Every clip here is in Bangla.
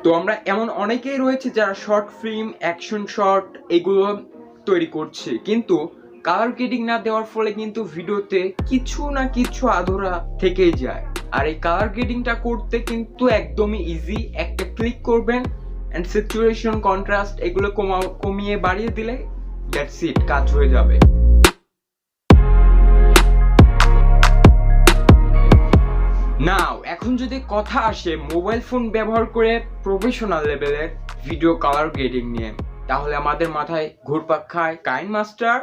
তো আমরা এমন অনেকেই রয়েছে যারা শর্ট ফিল্ম, অ্যাকশন শট এগুলো তৈরি করছে, কিন্তু কালার গ্রেডিং না দেওয়ার ফলে কিন্তু ভিডিওতে কিছু না কিছু আধরা থেকেই যায়। আর এই কালার গ্রেডিংটা করতে কিন্তু একদমই ইজি। একটা ক্লিক করবেন এন্ড স্যাচুরেশন, কন্ট্রাস্ট এগুলো কমিয়ে বাড়িয়ে দিলে দ্যাটস ইট, কাজ হয়ে যাবে। নাও এখন যদি কথা আসে মোবাইল ফোন ব্যবহার করে প্রফেশনাল লেভেলের ভিডিও কালার গ্রেডিং নিয়ে, তাহলে আমাদের মাথায় ঘুরপাক খায় KineMaster,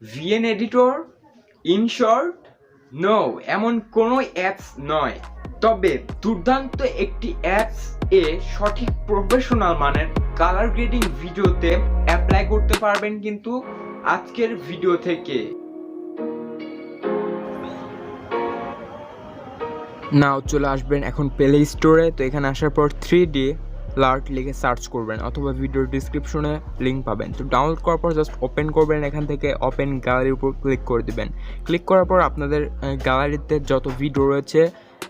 VN editor, InShot. No, এমন কোনো অ্যাপস নয়। তবে দুর্দান্ত একটি অ্যাপস এ সঠিক প্রফেশনাল মানের কালার গ্রেডিং ভিডিওতে অ্যাপ্লাই করতে পারবেন কিন্তু আজকের ভিডিও থেকে। নাও চলে আসবেন এখন প্লে স্টোরে। তো এখানে আসার পর 3D লার্ট লিখে সার্চ করবেন অথবা ভিডিওর ডিসক্রিপশনে লিঙ্ক পাবেন। তো ডাউনলোড করার পর জাস্ট ওপেন করবেন, এখান থেকে ওপেন গ্যালারির উপর ক্লিক করে দিবেন। ক্লিক করার পর আপনাদের গ্যালারিতে যত ভিডিও রয়েছে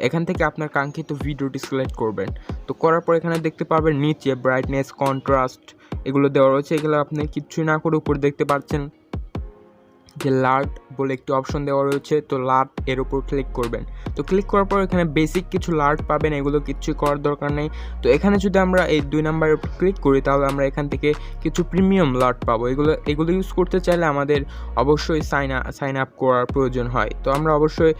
এখান থেকে আপনার কাঙ্ক্ষিত ভিডিওটি সিলেক্ট করবেন। তো করার পর এখানে দেখতে পাবেন নিচে ব্রাইটনেস, কন্ট্রাস্ট এগুলো দেওয়া রয়েছে। এগুলো আপনি কিচ্ছুই না করে উপর দেখতে পাচ্ছেন যে লার্ট বলে একটি অপশন দেওয়া রয়েছে। তো লার্ট এর উপর ক্লিক করবেন। তো ক্লিক করার পর এখানে বেসিক কিছু লার্ট পাবেন, এগুলো কিচ্ছুই করার দরকার নেই। তো এখানে যদি আমরা এই 2 নাম্বারের উপর ক্লিক করি তাহলে আমরা এখান থেকে কিছু প্রিমিয়াম লার্ট পাবো। এগুলো ইউজ করতে চাইলে আমাদের অবশ্যই সাইন আপ করার প্রয়োজন হয়। তো আমরা অবশ্যই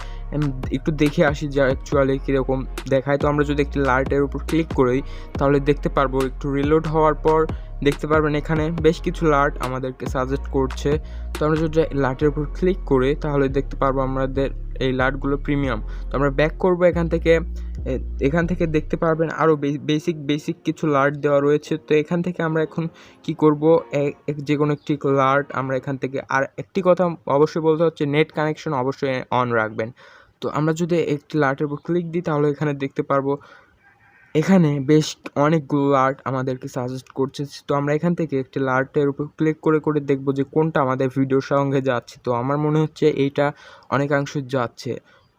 একটু দেখে আসি যে অ্যাকচুয়ালি কীরকম দেখায়। তো আমরা যদি একটি লার্টের উপর ক্লিক করি তাহলে দেখতে পারবো, একটু রিলোড হওয়ার পর দেখতে পারবেন এখানে বেশ কিছু লার্ট আমাদেরকে সাজেস্ট করছে। তো আমরা যদি লার্টের উপর ক্লিক করি তাহলে দেখতে পারবো আমাদের এই লার্টগুলো প্রিমিয়াম। তো আমরা ব্যাক করব এখান থেকে দেখতে পারবেন আরও বেসিক কিছু লার্ট দেওয়া রয়েছে। তো এখান থেকে আমরা এখন কি করব, যে কোনো একটি লার্ট আমরা এখান থেকে, আর একটি কথা অবশ্যই বলতে হচ্ছে নেট কানেকশন অবশ্যই অন রাখবেন। তো আমরা যদি একটি লার্টের উপর ক্লিক দিই তাহলে এখানে দেখতে পারবো এখানে বেশ অনেকগুলো লার্ট আমাদেরকে সাজেস্ট করছে। তো আমরা এখান থেকে একটি লার্টের উপর ক্লিক করে দেখব যে কোনটা আমাদের ভিডিওর সঙ্গে যাচ্ছে। তো আমার মনে হচ্ছে এইটা অনেকাংশ যাচ্ছে।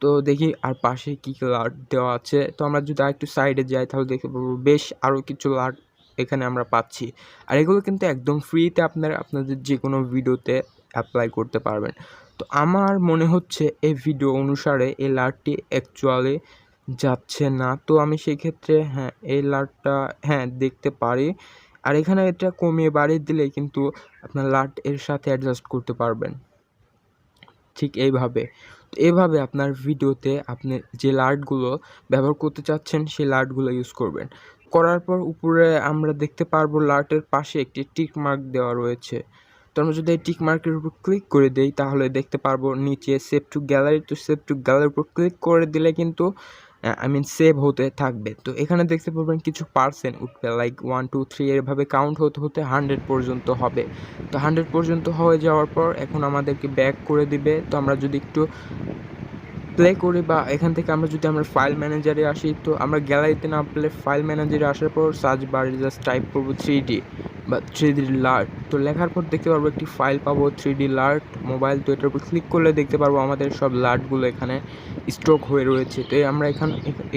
তো দেখি আর পাশে কী লার্ট দেওয়া আছে। তো আমরা যদি আরেকটু সাইডে যাই তাহলে দেখতে পাবো বেশ আরও কিছু লার্ট এখানে আমরা পাচ্ছি। আর এগুলো কিন্তু একদম ফ্রিতে আপনাদের যে কোনো ভিডিওতে অ্যাপ্লাই করতে পারবেন। তো আমার মনে হচ্ছে এই ভিডিও অনুসারে এই লার্টটি অ্যাকচুয়ালি যাচ্ছে না। তো আমি সেই ক্ষেত্রে এই লার্টটা দেখতে পারি। আর এখানে এটা কমিয়ে বাড়িয়ে দিলে কিন্তু আপনার লার্ট এর সাথে অ্যাডজাস্ট করতে পারবেন ঠিক এইভাবে। তো এইভাবে আপনার ভিডিওতে আপনি যে লার্টগুলো ব্যবহার করতে চাচ্ছেন সেই লার্টগুলো ইউজ করবেন। করার পর উপরে আমরা দেখতে পারবো লার্টের পাশে একটি টিক মার্ক দেওয়া রয়েছে। তো আমরা যদি এই টিক মার্কের উপর ক্লিক করে দেই তাহলে দেখতে পারবো নিচে সেভ টু গ্যালারি। তো সেভ টু গ্যালারির উপর ক্লিক করে দিলে কিন্তু সেভ হতে থাকবে। তো এখানে দেখতে পারবেন কিছু পার্সেন্ট উঠবে, লাইক 1 2 3 এভাবে কাউন্ট হতে 100 পর্যন্ত হবে। তো 100 পর্যন্ত হয়ে যাওয়ার পর এখন আমাদেরকে ব্যাক করে দিবে। তো আমরা যদি একটু প্লে করি বা এখান থেকে আমরা ফাইল ম্যানেজারে আসি, তো আমরা গ্যালারিতে না পেলে ফাইল ম্যানেজারে আসার পর সার্চ বারে জাস্ট টাইপ করবো 3D বা 3D লার্ট। তো লেখার পর দেখতে পারবো একটি ফাইল পাবো 3D লার্ট মোবাইল। তো এটার উপর ক্লিক করলে দেখতে পারবো আমাদের সব লার্টগুলো এখানে স্টক হয়ে রয়েছে। তো আমরা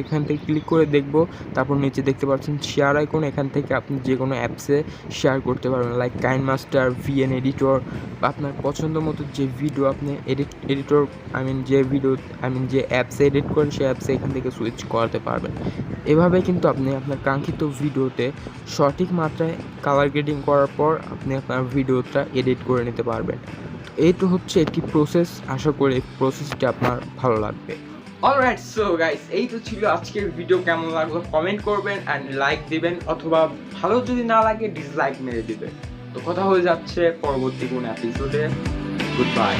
এখান থেকে ক্লিক করে দেখব। তারপর নিচে দেখতে পাচ্ছেন শেয়ার আইকন, এখান থেকে আপনি যে কোনো অ্যাপসে শেয়ার করতে পারবেন, লাইক কাইনমাস্টার, ভিএন এডিটর বা আপনার পছন্দ মতো যে ভিডিও আপনি এডিটর যে অ্যাপসে এডিট করেন সেই অ্যাপসে এখান থেকে সুইচ করাতে পারবেন। এভাবে কিন্তু আপনি আপনার কাঙ্ক্ষিত ভিডিওতে সঠিক মাত্রায় কালার গ্রেডিং করার পর আপনি আপনার ভিডিওটা এডিট করে নিতে পারবেন। এই তো হচ্ছে একটি প্রসেস। আশা করি এই প্রসেসটি আপনার ভালো লাগবে। অলরাইট, সো গাইস, এই তো ছিল আজকের ভিডিও। কেমন লাগলো কমেন্ট করবেন অ্যান্ড লাইক দিবেন, অথবা ভালো যদি না লাগে ডিসলাইক মেরে দিবেন। তো কথা হয়ে যাচ্ছে পরবর্তী কোন এপিসোডে। Good bye.